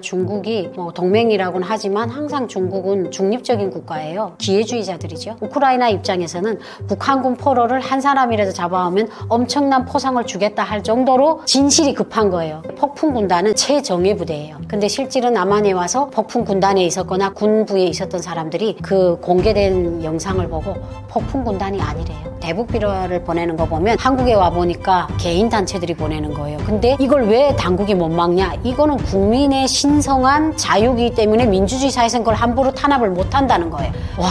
중국이 동맹이라고는 하지만 항상 중국은 중립적인 국가예요. 기회주의자들이죠. 우크라이나 입장에서는 북한군 포로를 한 사람이라도 잡아오면 엄청난 포상을 주겠다 할 정도로 진실이 급한 거예요. 폭풍군단은 최정예 부대예요. 근데 실질은 남한에 와서 폭풍군단에 있었거나 군부에 있었던 사람들이 그 공개된 영상을 보고 폭풍군단이 아니래요. 대북 비라를 보내는 거 보면 한국에 와 보니까 개인 단체들이 보내는 거예요. 근데 이걸 왜 당국이 못 막냐? 이거는 국민의 신성한 자유이기 때문에 민주주의 사회에서는 그걸 함부로 탄압을 못 한다는 거예요. 와,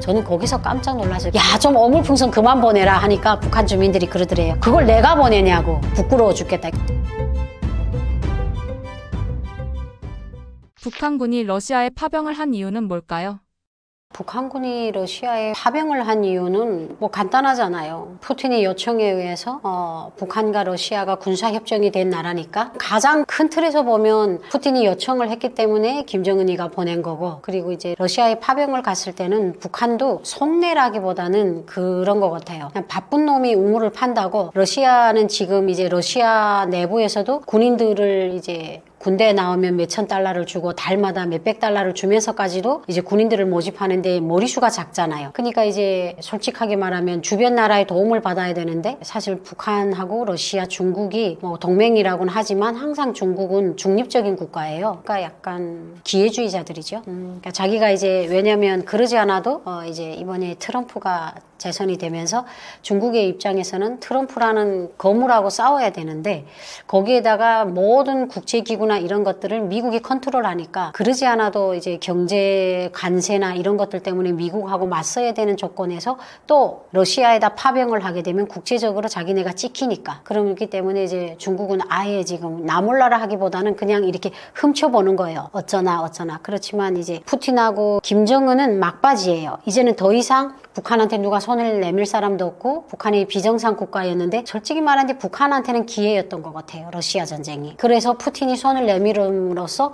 저는 거기서 깜짝 놀라서 야, 좀 어물풍선 그만 보내라 하니까 북한 주민들이 그러더래요. 그걸 내가 보내냐고. 부끄러워 죽겠다. 북한군이 러시아에 파병을 한 이유는 뭘까요? 북한군이 러시아에 파병을 한 이유는 간단하잖아요. 푸틴의 요청에 의해서 북한과 러시아가 군사협정이 된 나라니까 가장 큰 틀에서 보면 푸틴이 요청을 했기 때문에 김정은이가 보낸 거고, 그리고 이제 러시아에 파병을 갔을 때는 북한도 속내라기보다는 그런 것 같아요. 그냥 바쁜 놈이 우물을 판다고. 러시아는 지금 이제 러시아 내부에서도 군인들을 이제 군대에 나오면 몇천 달러를 주고 달마다 몇백 달러를 주면서까지도 이제 군인들을 모집하는데 머리수가 작잖아요. 그러니까 이제 솔직하게 말하면 주변 나라의 도움을 받아야 되는데, 사실 북한하고 러시아, 중국이 동맹이라고는 하지만 항상 중국은 중립적인 국가예요. 그러니까 약간 기회주의자들이죠. 그러니까 자기가 이제, 왜냐면 그러지 않아도 이제 이번에 트럼프가 재선이 되면서 중국의 입장에서는 트럼프라는 거물하고 싸워야 되는데, 거기에다가 모든 국제기구나 이런 것들을 미국이 컨트롤하니까 그러지 않아도 이제 경제 관세나 이런 것들 때문에 미국하고 맞서야 되는 조건에서 또 러시아에다 파병을 하게 되면 국제적으로 자기네가 찍히니까, 그렇기 때문에 이제 중국은 아예 지금 나몰라라 하기보다는 그냥 이렇게 훔쳐보는 거예요. 어쩌나. 그렇지만 이제 푸틴하고 김정은은 막바지예요. 이제는 더 이상 북한한테 누가 손을 내밀 사람도 없고, 북한이 비정상 국가였는데 솔직히 말하는데 북한한테는 기회였던 것 같아요. 러시아 전쟁이. 그래서 푸틴이 손을 내밀음으로써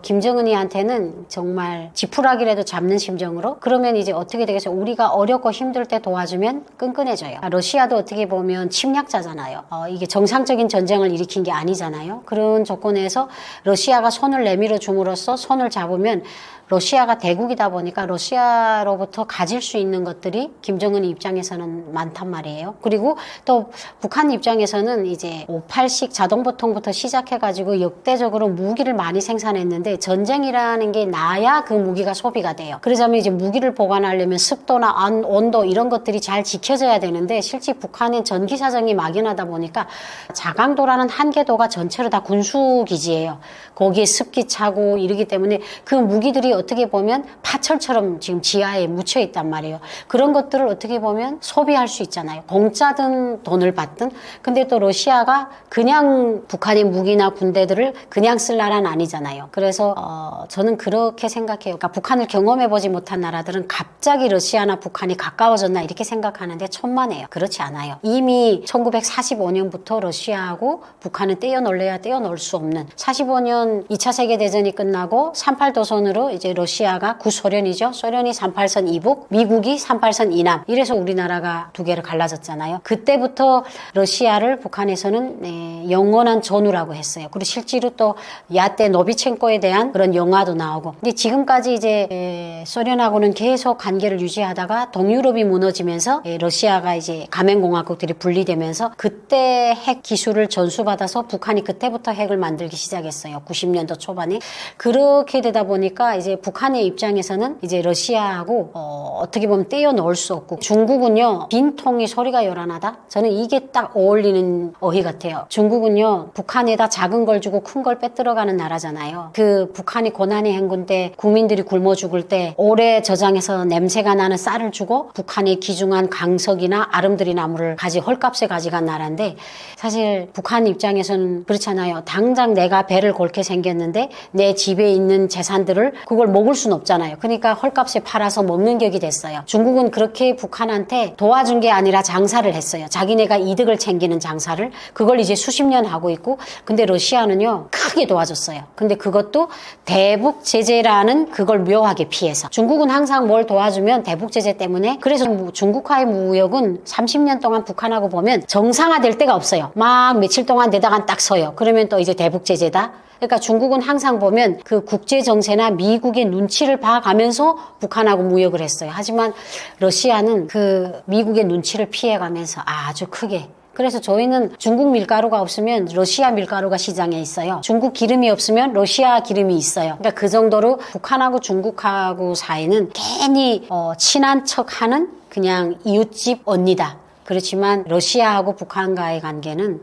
김정은이한테는 정말 지푸라기라도 잡는 심정으로, 그러면 이제 어떻게 되겠어요? 우리가 어렵고 힘들 때 도와주면 끈끈해져요. 러시아도 어떻게 보면 침략자잖아요. 이게 정상적인 전쟁을 일으킨 게 아니잖아요. 그런 조건에서 러시아가 손을 내밀어 줌으로써 손을 잡으면, 러시아가 대국이다 보니까 러시아로부터 가질 수 있는 것들이 김정은 입장에서는 많단 말이에요. 그리고 또 북한 입장에서는 이제 58식 자동보통부터 시작해가지고 역대적으로 무기를 많이 생산했는데, 전쟁이라는 게 나야 그 무기가 소비가 돼요. 그러자면 이제 무기를 보관하려면 습도나 온도 이런 것들이 잘 지켜져야 되는데, 실제 북한은 전기 사정이 막연하다 보니까 자강도라는 한계도가 전체로 다 군수기지예요. 거기에 습기 차고 이러기 때문에 그 무기들이 어떻게 보면 파철처럼 지금 지하에 묻혀 있단 말이에요. 그런 것들을 어떻게 보면 소비할 수 있잖아요. 공짜든 돈을 받든. 근데 또 러시아가 그냥 북한의 무기나 군대들을 그냥 쓸 나라는 아니잖아요. 그래서 저는 그렇게 생각해요. 그러니까 북한을 경험해보지 못한 나라들은 갑자기 러시아나 북한이 가까워졌나 이렇게 생각하는데 천만에요. 그렇지 않아요. 이미 1945년부터 러시아하고 북한은 떼어놓을래야 떼어놓을 수 없는, 45년 2차 세계대전이 끝나고 38도선으로 이제 러시아가 구소련이죠. 소련이 38선 이북, 미국이 38선 이남. 이래서 우리나라가 두 개를 갈라졌잖아요. 그때부터 러시아를 북한에서는 영원한 전우라고 했어요. 그리고 실제로 또 야때 노비첸코에 대한 그런 영화도 나오고. 근데 지금까지 이제 소련하고는 계속 관계를 유지하다가 동유럽이 무너지면서 러시아가 이제 가맹공화국들이 분리되면서 그때 핵 기술을 전수받아서 북한이 그때부터 핵을 만들기 시작했어요. 90년도 초반에. 그렇게 되다 보니까 이제 북한의 입장에서는 이제 러시아하고 어떻게 보면 떼어놓을 수 없고, 중국은요 빈통이 소리가 요란하다? 저는 이게 딱 어울리는 어휘 같아요. 중국은요 북한에다 작은 걸 주고 큰 걸 빼들어가는 나라잖아요. 그 북한이 고난의 행군 때 국민들이 굶어 죽을 때 오래 저장해서 냄새가 나는 쌀을 주고 북한의 귀중한 강석이나 아름드리 나무를 헐값에 가져간 나라인데, 사실 북한 입장에서는 그렇잖아요. 당장 내가 배를 골게 생겼는데 내 집에 있는 재산들을 그걸 먹을 수는 없잖아요. 그러니까 헐값에 팔아서 먹는 격이 됐어요. 중국은 그렇게 북한한테 도와준 게 아니라 장사를 했어요. 자기네가 이득을 챙기는 장사를. 그걸 이제 수십 년 하고 있고, 근데 러시아는요 크게 도와줬어요. 근데 그것도 대북 제재라는 그걸 묘하게 피해서. 중국은 항상 뭘 도와주면 대북 제재 때문에. 그래서 중국과의 무역은 30년 동안 북한하고 보면 정상화될 데가 없어요. 막 며칠 동안 내다가 딱 서요. 그러면 또 이제 대북 제재다. 그러니까 중국은 항상 보면 그 국제 정세나 미국의 눈치를 봐가면서 북한하고 무역을 했어요. 하지만 러시아는 그 미국의 눈치를 피해가면서 아주 크게. 그래서 저희는 중국 밀가루가 없으면 러시아 밀가루가 시장에 있어요. 중국 기름이 없으면 러시아 기름이 있어요. 그러니까 그 정도로 북한하고 중국하고 사이는 괜히 친한 척하는 그냥 이웃집 언니다. 그렇지만 러시아하고 북한과의 관계는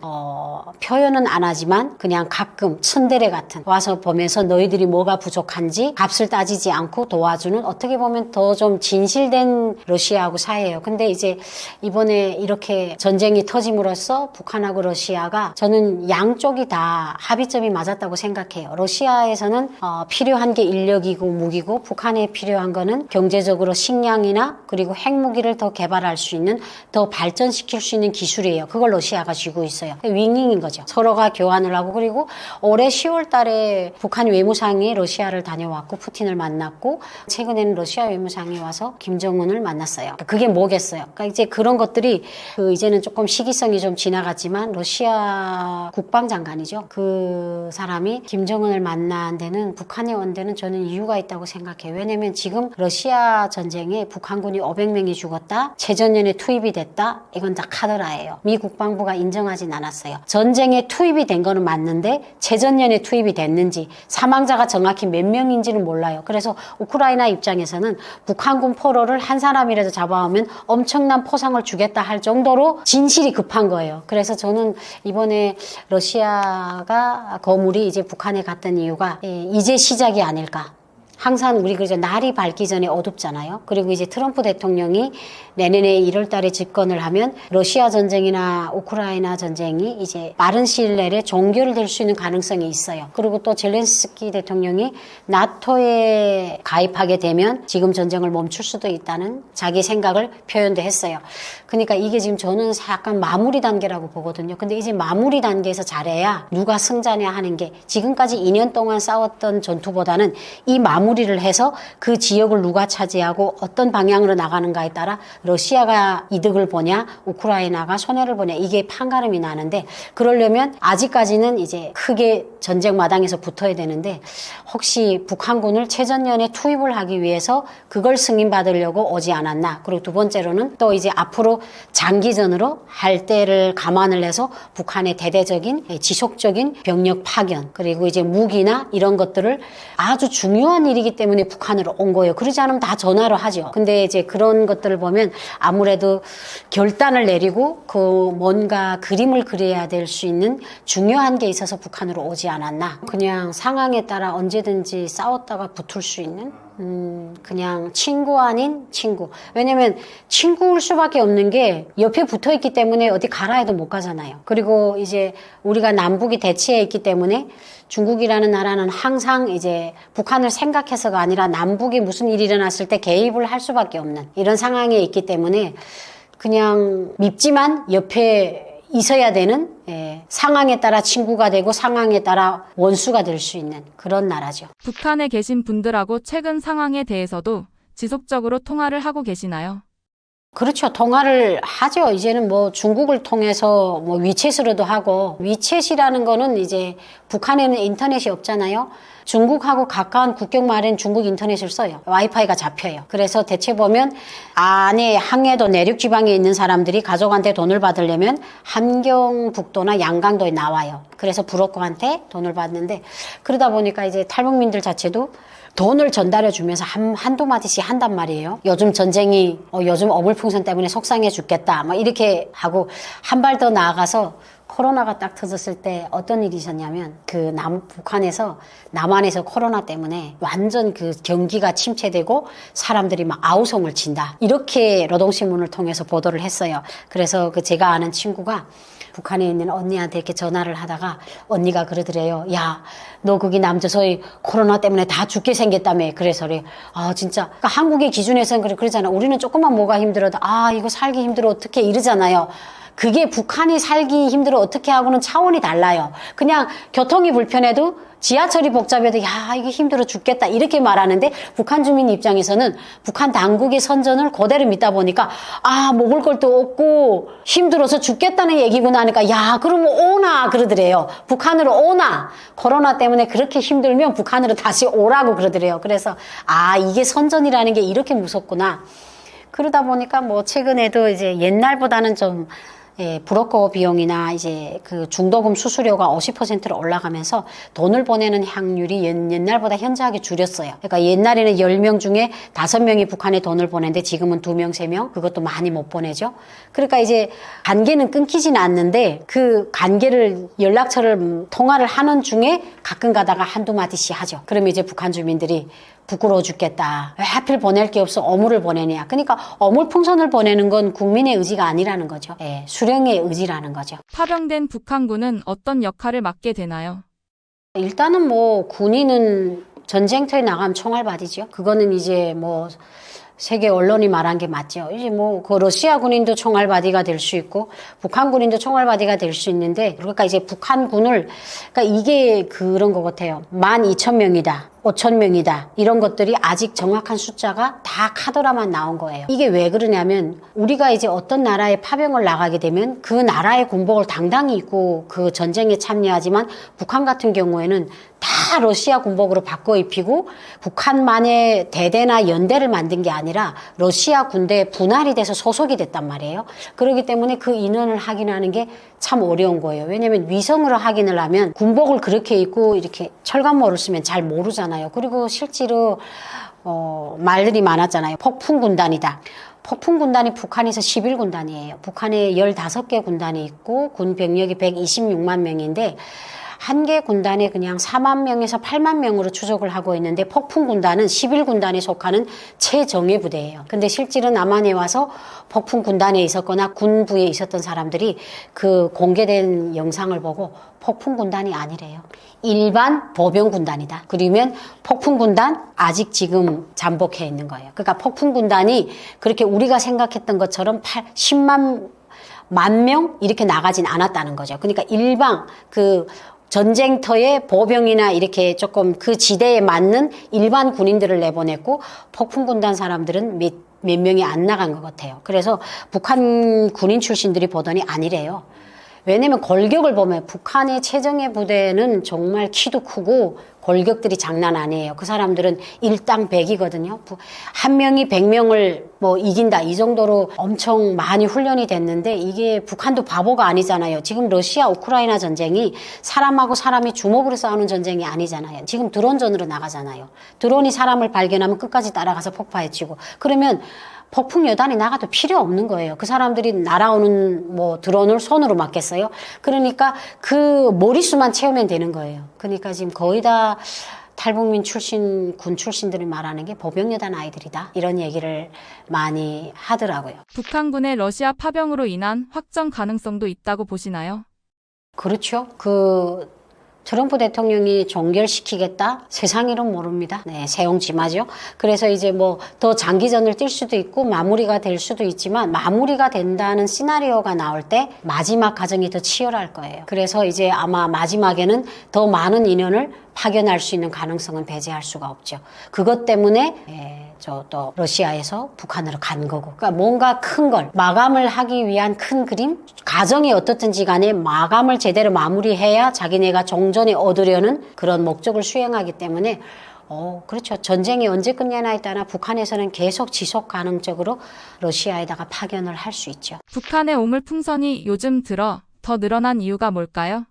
표현은 안 하지만 그냥 가끔 츤데레 같은 와서 보면서 너희들이 뭐가 부족한지 값을 따지지 않고 도와주는 어떻게 보면 더 좀 진실된 러시아하고 사이예요. 근데 이제 이번에 이렇게 전쟁이 터짐으로써 북한하고 러시아가 저는 양쪽이 다 합의점이 맞았다고 생각해요. 러시아에서는 필요한 게 인력이고 무기고 북한에 필요한 거는 경제적으로 식량이나 그리고 핵무기를 더 개발할 수 있는 더 발전시킬 수 있는 기술이에요. 그걸 러시아가 쥐고 있어요. 윙윙인 거죠. 서로가 교환을 하고 그리고 올해 10월 달에 북한 외무상이 러시아를 다녀왔고 푸틴을 만났고 최근에는 러시아 외무상이 와서 김정은을 만났어요. 그게 뭐겠어요? 그러니까 이제 그런 것들이 이제는 조금 시기성이 좀 지나갔지만 러시아 국방장관이죠. 그 사람이 김정은을 만난 데는 북한에 온 데는 저는 이유가 있다고 생각해요. 왜냐면 지금 러시아 전쟁에 북한군이 500명이 죽었다. 재전연에 투입이 됐다. 이건 다 카더라예요. 미 국방부가 인정하진 않았어요. 전쟁에 투입이 된 거는 맞는데 재전연에 투입이 됐는지 사망자가 정확히 몇 명인지는 몰라요. 그래서 우크라이나 입장에서는 북한군 포로를 한 사람이라도 잡아오면 엄청난 포상을 주겠다 할 정도로 진실이 급한 거예요. 그래서 저는 이번에 러시아가 거물이 이제 북한에 갔던 이유가 이제 시작이 아닐까. 항상 우리 그죠 날이 밝기 전에 어둡잖아요. 그리고 이제 트럼프 대통령이 내년에 1월 달에 집권을 하면 러시아 전쟁이나 우크라이나 전쟁이 이제 빠른 시일 내에 종결될 수 있는 가능성이 있어요. 그리고 또 젤렌스키 대통령이 나토에 가입하게 되면 지금 전쟁을 멈출 수도 있다는 자기 생각을 표현도 했어요. 그러니까 이게 지금 저는 약간 마무리 단계라고 보거든요. 근데 이제 마무리 단계에서 잘해야 누가 승자냐 하는 게 지금까지 2년 동안 싸웠던 전투보다는 이 마무리를 해서 그 지역을 누가 차지하고 어떤 방향으로 나가는가에 따라 러시아가 이득을 보냐 우크라이나가 손해를 보냐 이게 판가름이 나는데 그러려면 아직까지는 이제 크게 전쟁 마당에서 붙어야 되는데 혹시 북한군을 최전연에 투입을 하기 위해서 그걸 승인받으려고 오지 않았나. 그리고 두 번째로는 또 이제 앞으로 장기전으로 할 때를 감안을 해서 북한의 대대적인 지속적인 병력 파견 그리고 이제 무기나 이런 것들을 아주 중요한 일이기 때문에 북한으로 온 거예요. 그러지 않으면 다 전화로 하죠. 근데 이제 그런 것들을 보면 아무래도 결단을 내리고 그 뭔가 그림을 그려야 될 수 있는 중요한 게 있어서 북한으로 오지 않았나. 그냥 상황에 따라 언제든지 싸웠다가 붙을 수 있는 그냥 친구 아닌 친구. 왜냐면 친구일 수밖에 없는 게 옆에 붙어 있기 때문에 어디 가라 해도 못 가잖아요. 그리고 이제 우리가 남북이 대치해 있기 때문에 중국이라는 나라는 항상 이제 북한을 생각해서가 아니라 남북이 무슨 일이 일어났을 때 개입을 할 수밖에 없는 이런 상황에 있기 때문에 그냥 밉지만 옆에 있어야 되는 상황에 따라 친구가 되고 상황에 따라 원수가 될 수 있는 그런 나라죠. 북한에 계신 분들하고 최근 상황에 대해서도 지속적으로 통화를 하고 계시나요? 그렇죠. 통화를 하죠. 이제는 뭐 중국을 통해서 뭐 위챗으로도 하고 위챗이라는 거는 이제 북한에는 인터넷이 없잖아요. 중국하고 가까운 국경 마을엔 중국 인터넷을 써요. 와이파이가 잡혀요. 그래서 대체 보면 안에 항해도 내륙 지방에 있는 사람들이 가족한테 돈을 받으려면 함경북도나 양강도에 나와요. 그래서 브로커한테 돈을 받는데 그러다 보니까 이제 탈북민들 자체도 돈을 전달해 주면서 한두 마디씩 한단 말이에요. 요즘 전쟁이 요즘 어물풍선 때문에 속상해 죽겠다 막 이렇게 하고 한 발 더 나아가서 코로나가 딱 터졌을 때 어떤 일이 있었냐면 그 북한에서 남한에서 코로나 때문에 완전 그 경기가 침체되고 사람들이 막 아우성을 친다 이렇게 노동신문을 통해서 보도를 했어요. 그래서 그 제가 아는 친구가 북한에 있는 언니한테 이렇게 전화를 하다가 언니가 그러더래요. 야, 너 거기 남조선이 코로나 때문에 다 죽게 생겼다며. 그래서 그래. 아, 진짜. 그러니까 한국의 기준에서는 그러잖아. 우리는 조금만 뭐가 힘들어도 이거 살기 힘들어 어떻게 이러잖아요. 그게 북한이 살기 힘들어 어떻게 하고는 차원이 달라요. 그냥 교통이 불편해도 지하철이 복잡해도 야 이게 힘들어 죽겠다 이렇게 말하는데 북한 주민 입장에서는 북한 당국의 선전을 그대로 믿다 보니까 아 먹을 것도 없고 힘들어서 죽겠다는 얘기구나 하니까 야 그러면 오나 그러더래요. 북한으로 오나. 코로나 때문에 그렇게 힘들면 북한으로 다시 오라고 그러더래요. 그래서 아 이게 선전이라는 게 이렇게 무섭구나. 그러다 보니까 뭐 최근에도 이제 옛날보다는 좀 브로커 비용이나 이제 그 중도금 수수료가 50%로 올라가면서 돈을 보내는 확률이 옛날보다 현저하게 줄였어요. 그러니까 옛날에는 10명 중에 5명이 북한에 돈을 보내는데 지금은 2명, 3명? 그것도 많이 못 보내죠. 그러니까 이제 관계는 끊기지는 않는데 그 관계를 연락처를 통화를 하는 중에 가끔 가다가 한두 마디씩 하죠. 그러면 이제 북한 주민들이 부끄러워 죽겠다. 왜 하필 보낼 게 없어 어물을 보내냐. 그러니까 어물풍선을 보내는 건 국민의 의지가 아니라는 거죠. 수령의 의지라는 거죠. 파병된 북한군은 어떤 역할을 맡게 되나요? 일단은 뭐 군인은 전쟁터에 나가면 총알받이죠. 그거는 이제 뭐 세계 언론이 말한 게 맞죠. 이제 뭐 그 러시아 군인도 총알바디가 될 수 있고 북한 군인도 총알바디가 될 수 있는데 그러니까 이제 북한군을 그러니까 이게 그런 것 같아요. 12,000명이다. 5,000명이다. 이런 것들이 아직 정확한 숫자가 다 카더라만 나온 거예요. 이게 왜 그러냐면 우리가 이제 어떤 나라에 파병을 나가게 되면 그 나라의 군복을 당당히 입고 그 전쟁에 참여하지만 북한 같은 경우에는 다 러시아 군복으로 바꿔 입히고 북한만의 대대나 연대를 만든 게 아니라 러시아 군대에 분할이 돼서 소속이 됐단 말이에요. 그렇기 때문에 그 인원을 확인하는 게 참 어려운 거예요. 왜냐면 위성으로 확인을 하면 군복을 그렇게 입고 이렇게 철갑모를 쓰면 잘 모르잖아요. 그리고 실제로 말들이 많았잖아요. 폭풍군단이다. 폭풍군단이 북한에서 11군단이에요. 북한에 15개 군단이 있고 군 병력이 126만 명인데 한 개 군단에 그냥 4만 명에서 8만 명으로 추적을 하고 있는데 폭풍군단은 11군단에 속하는 최정예 부대예요. 근데 실제로 남한에 와서 폭풍군단에 있었거나 군부에 있었던 사람들이 그 공개된 영상을 보고 폭풍군단이 아니래요. 일반 보병군단이다. 그러면 폭풍군단 아직 지금 잠복해 있는 거예요. 그러니까 폭풍군단이 그렇게 우리가 생각했던 것처럼 10만 만 명 이렇게 나가진 않았다는 거죠. 그러니까 일반 그 전쟁터에 보병이나 이렇게 조금 그 지대에 맞는 일반 군인들을 내보냈고 폭풍군단 사람들은 몇 명이 안 나간 것 같아요. 그래서 북한 군인 출신들이 보더니 아니래요. 왜냐면 골격을 보면 북한의 최정예 부대는 정말 키도 크고 골격들이 장난 아니에요. 그 사람들은 일당백이거든요. 한 명이 100명을 뭐 이긴다 이 정도로 엄청 많이 훈련이 됐는데 이게 북한도 바보가 아니잖아요. 지금 러시아 우크라이나 전쟁이 사람하고 사람이 주먹으로 싸우는 전쟁이 아니잖아요. 지금 드론전으로 나가잖아요. 드론이 사람을 발견하면 끝까지 따라가서 폭파해치고 그러면 폭풍 여단이 나가도 필요 없는 거예요. 그 사람들이 날아오는 뭐 드론을 손으로 맞겠어요? 그러니까 그 머릿수만 채우면 되는 거예요. 그러니까 지금 거의 다 탈북민 출신, 군 출신들이 말하는 게 보병여단 아이들이다. 이런 얘기를 많이 하더라고요. 북한군의 러시아 파병으로 인한 확정 가능성도 있다고 보시나요? 그렇죠. 트럼프 대통령이 종결시키겠다? 세상 일은 모릅니다. 네, 세옹지마죠. 그래서 이제 뭐 더 장기전을 뛸 수도 있고 마무리가 될 수도 있지만 마무리가 된다는 시나리오가 나올 때 마지막 과정이 더 치열할 거예요. 그래서 이제 아마 마지막에는 더 많은 인원을 파견할 수 있는 가능성은 배제할 수가 없죠. 그것 때문에 또 러시아에서 북한으로 간 거고. 그러니까 뭔가 큰 걸 마감을 하기 위한 큰 그림? 가정이 어떻든지 간에 마감을 제대로 마무리해야 자기네가 종전에 얻으려는 그런 목적을 수행하기 때문에 그렇죠. 전쟁이 언제 끝내나에 따라 북한에서는 계속 지속 가능적으로 러시아에다가 파견을 할 수 있죠. 북한의 오물풍선이 요즘 들어 더 늘어난 이유가 뭘까요?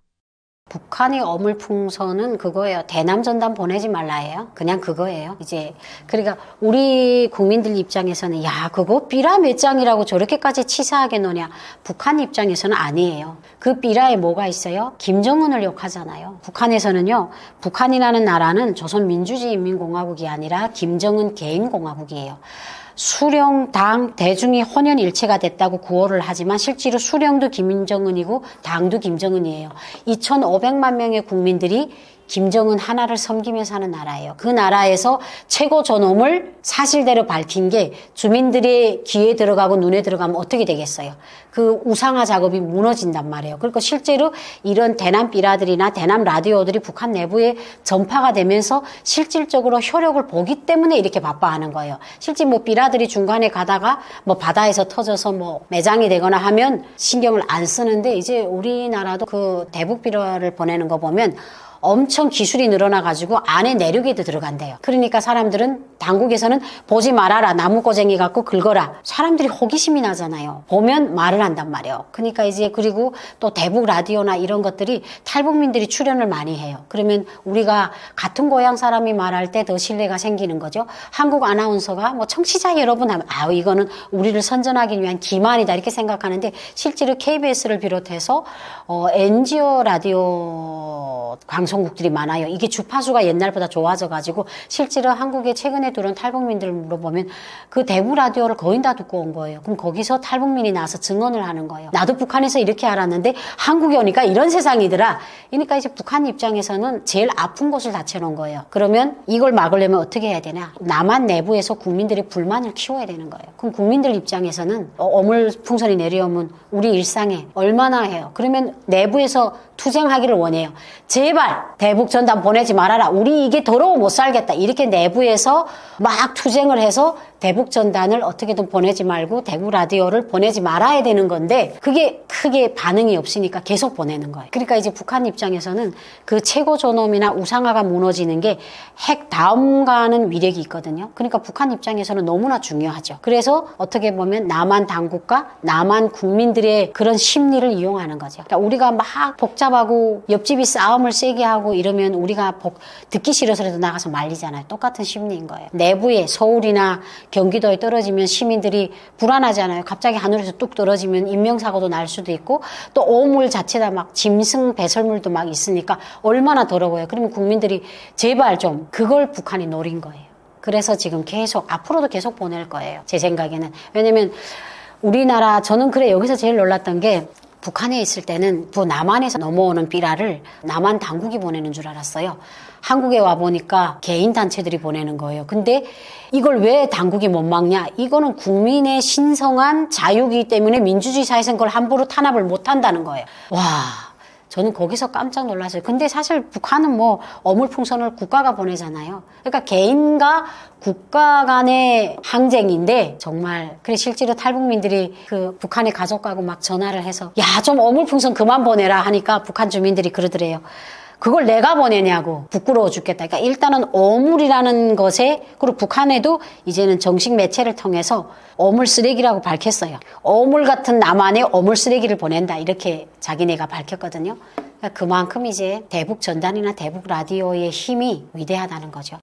북한의 어물풍선은 그거예요. 대남전단 보내지 말라예요. 그냥 그거예요. 이제 그러니까 우리 국민들 입장에서는 야 그거 삐라 몇 장이라고 저렇게까지 치사하게 노냐. 북한 입장에서는 아니에요. 그 삐라에 뭐가 있어요? 김정은을 욕하잖아요. 북한에서는요. 북한이라는 나라는 조선민주주의인민공화국이 아니라 김정은 개인공화국이에요. 수령, 당, 대중이 혼연일체가 됐다고 구호를 하지만 실제로 수령도 김정은이고 당도 김정은이에요. 2,500만 명의 국민들이 김정은 하나를 섬기면서 하는 나라예요. 그 나라에서 최고 존엄을 사실대로 밝힌 게 주민들의 귀에 들어가고 눈에 들어가면 어떻게 되겠어요? 그 우상화 작업이 무너진단 말이에요. 그러니까 실제로 이런 대남 삐라들이나 대남 라디오들이 북한 내부에 전파가 되면서 실질적으로 효력을 보기 때문에 이렇게 바빠하는 거예요. 실제 뭐 삐라들이 중간에 가다가 뭐 바다에서 터져서 뭐 매장이 되거나 하면 신경을 안 쓰는데, 이제 우리나라도 그 대북 삐라를 보내는 거 보면 엄청 기술이 늘어나가지고 안에 내륙에도 들어간대요. 그러니까 사람들은, 당국에서는 보지 말아라, 나무꼬쟁이 갖고 긁어라. 사람들이 호기심이 나잖아요. 보면 말을 한단 말이에요. 그러니까 이제, 그리고 또 대북 라디오나 이런 것들이 탈북민들이 출연을 많이 해요. 그러면 우리가 같은 고향 사람이 말할 때 더 신뢰가 생기는 거죠. 한국 아나운서가 뭐 청취자 여러분 하면 이거는 우리를 선전하기 위한 기만이다 이렇게 생각하는데, 실제로 KBS를 비롯해서 NGO 라디오 방송국들이 많아요. 이게 주파수가 옛날보다 좋아져가지고 실제로 한국에 최근에 들어온 탈북민들 물어보면 그 대북 라디오를 거의 다 듣고 온 거예요. 그럼 거기서 탈북민이 나와서 증언을 하는 거예요. 나도 북한에서 이렇게 알았는데 한국에 오니까 이런 세상이더라. 그러니까 이제 북한 입장에서는 제일 아픈 곳을 다쳐놓은 거예요. 그러면 이걸 막으려면 어떻게 해야 되냐? 남한 내부에서 국민들이 불만을 키워야 되는 거예요. 그럼 국민들 입장에서는 어물풍선이 내려오면 우리 일상에 얼마나 해요? 그러면 내부에서 투쟁하기를 원해요. 제발 대북 전단 보내지 말아라. 우리 이게 더러워 못 살겠다. 이렇게 내부에서 막 투쟁을 해서 대북 전단을 어떻게든 보내지 말고 대북 라디오를 보내지 말아야 되는 건데, 그게 크게 반응이 없으니까 계속 보내는 거예요. 그러니까 이제 북한 입장에서는 그 최고 존엄이나 우상화가 무너지는 게 핵 다음 가는 위력이 있거든요. 그러니까 북한 입장에서는 너무나 중요하죠. 그래서 어떻게 보면 남한 당국과 남한 국민들의 그런 심리를 이용하는 거죠. 그러니까 우리가 막 복잡하고 옆집이 싸움을 세게 하고 이러면 우리가 듣기 싫어서라도 나가서 말리잖아요. 똑같은 심리인 거예요. 내부에 서울이나 경기도에 떨어지면 시민들이 불안하잖아요. 갑자기 하늘에서 뚝 떨어지면 인명사고도 날 수도 있고, 또 오물 자체다 막 짐승 배설물도 막 있으니까 얼마나 더러워요. 그러면 국민들이 제발 좀, 그걸 북한이 노린 거예요. 그래서 지금 계속, 앞으로도 계속 보낼 거예요. 제 생각에는. 왜냐면 우리나라, 저는 그래 여기서 제일 놀랐던 게, 북한에 있을 때는 남한에서 넘어오는 삐라를 남한 당국이 보내는 줄 알았어요. 한국에 와보니까 개인 단체들이 보내는 거예요. 근데 이걸 왜 당국이 못 막냐? 이거는 국민의 신성한 자유이기 때문에 민주주의 사회에서는 그걸 함부로 탄압을 못 한다는 거예요. 와, 저는 거기서 깜짝 놀랐어요. 근데 사실 북한은 뭐 어물풍선을 국가가 보내잖아요. 그러니까 개인과 국가 간의 항쟁인데, 정말 그래 실제로 탈북민들이 그 북한의 가족하고 막 전화를 해서 야, 좀 어물풍선 그만 보내라 하니까 북한 주민들이 그러더래요. 그걸 내가 보내냐고, 부끄러워 죽겠다. 그러니까 일단은 어물이라는 것에, 그리고 북한에도 이제는 정식 매체를 통해서 어물 쓰레기라고 밝혔어요. 어물 같은 남한에 어물 쓰레기를 보낸다, 이렇게 자기네가 밝혔거든요. 그러니까 그만큼 이제 대북 전단이나 대북 라디오의 힘이 위대하다는 거죠.